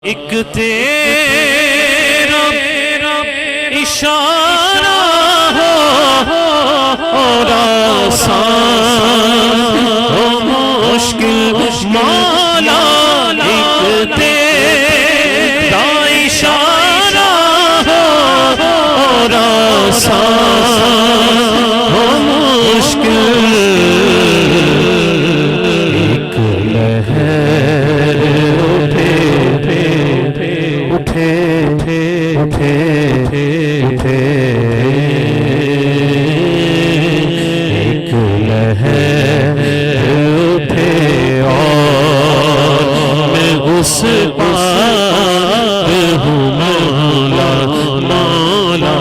ایک تیرا اشارہ ہو اور آسان ہو مشکل مولا، ایک تیرا اشارہ ہو اور آسان ہو مشکل، ایک لہر اٹھے ایک لہر اٹھے اور میں اس پار ہوں مولا، مولا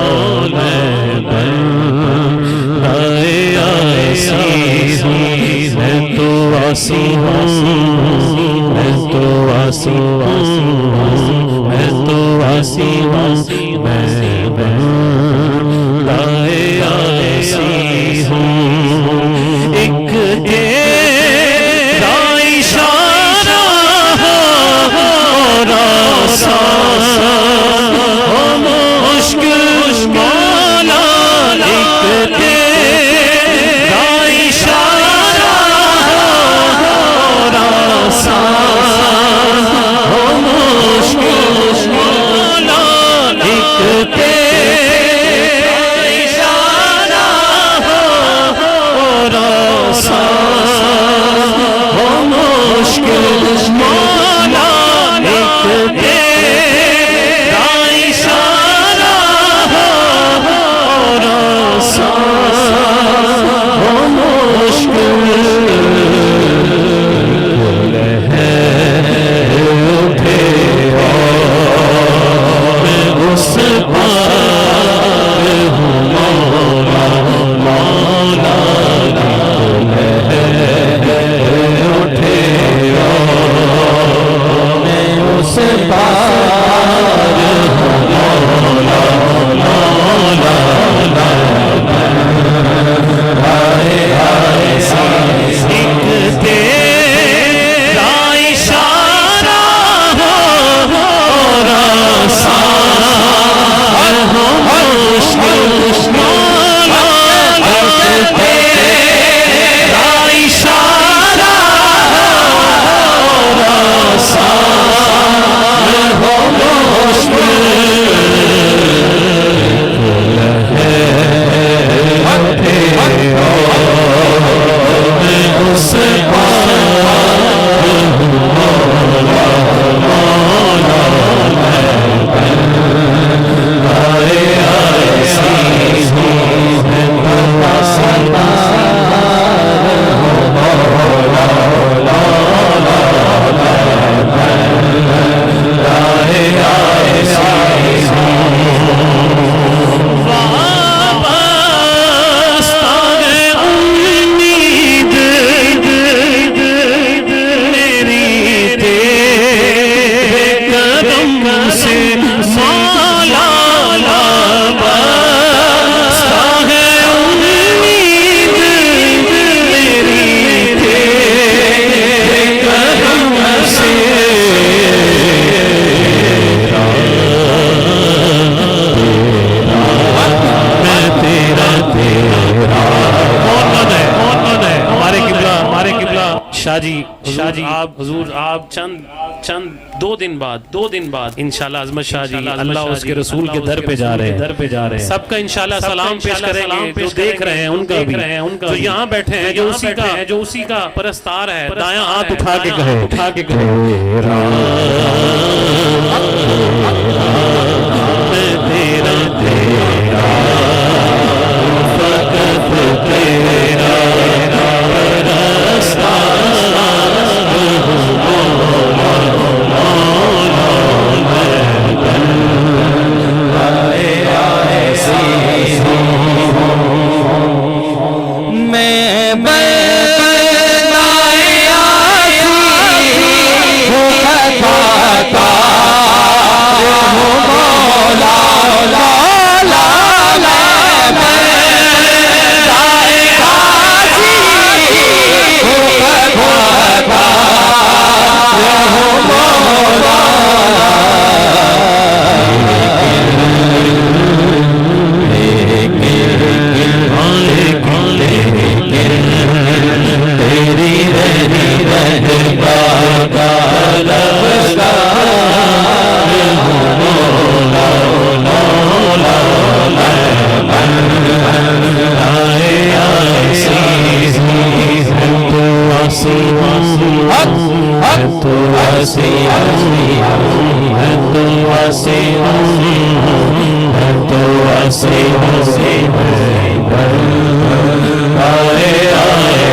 میں بندۂ عاصی ہوں، میں تو عاصی ہوں، میں تو عاصی ہوں، میں تو عاصی ہوں، میں بندۂ عاصی ہوں، ایک تیرا اشارہ ہو اور آسان ہو مشکل مولا، ایک تیرا اشارہ ہو اور آسان ہو مشکل مولا، ایک تیرا اشارہ ہو اور آسان ہو مشکل مولا، ایک تیرا اشارہ ہو اور آسان ہو مشکل، اٹھے اور میں اس پار ہوں مولا، مولا اٹھے اور میں اس پار ہوں مولا، مولا ایک تیرا اشارہ ہو اور آسان ہو مشکل مولا، ایک تیرا اشارہ ہو اور آسان ہو مشکل، اس پار ہوں مولا، مولا میں بندۂ عاصی ہوں، میں تو عاصی ہوں، مولا، مولا میں بندۂ عاصی ہوں، وابستہ ہے امید میری تیرے کرم سے مولا، وابستہ ہے امید میری تیرے کرم سے، میں تیرا کون ہے ہمارے قبلہ شاہ جی حضور آپ چند دو دن بعد انشاءاللہ عظمت شاہ جی اللہ اس کے رسول کے در پہ جا رہے ہیں، سب کا انشاءاللہ سلام پیش کریں گے، جو دیکھ رہے ہیں ان کا بھی، جو یہاں بیٹھے ہیں جو اسی کا پرستار ہے، دایاں ہاتھ اٹھا کے کہے میں تیرا فقط تیرا پرستار ہوں مولا، مولا میں بندۂ عاصی ہوں، میں بندۂ عاصی ہوں، خطا وسیع ہے تو وسیع آئے آئے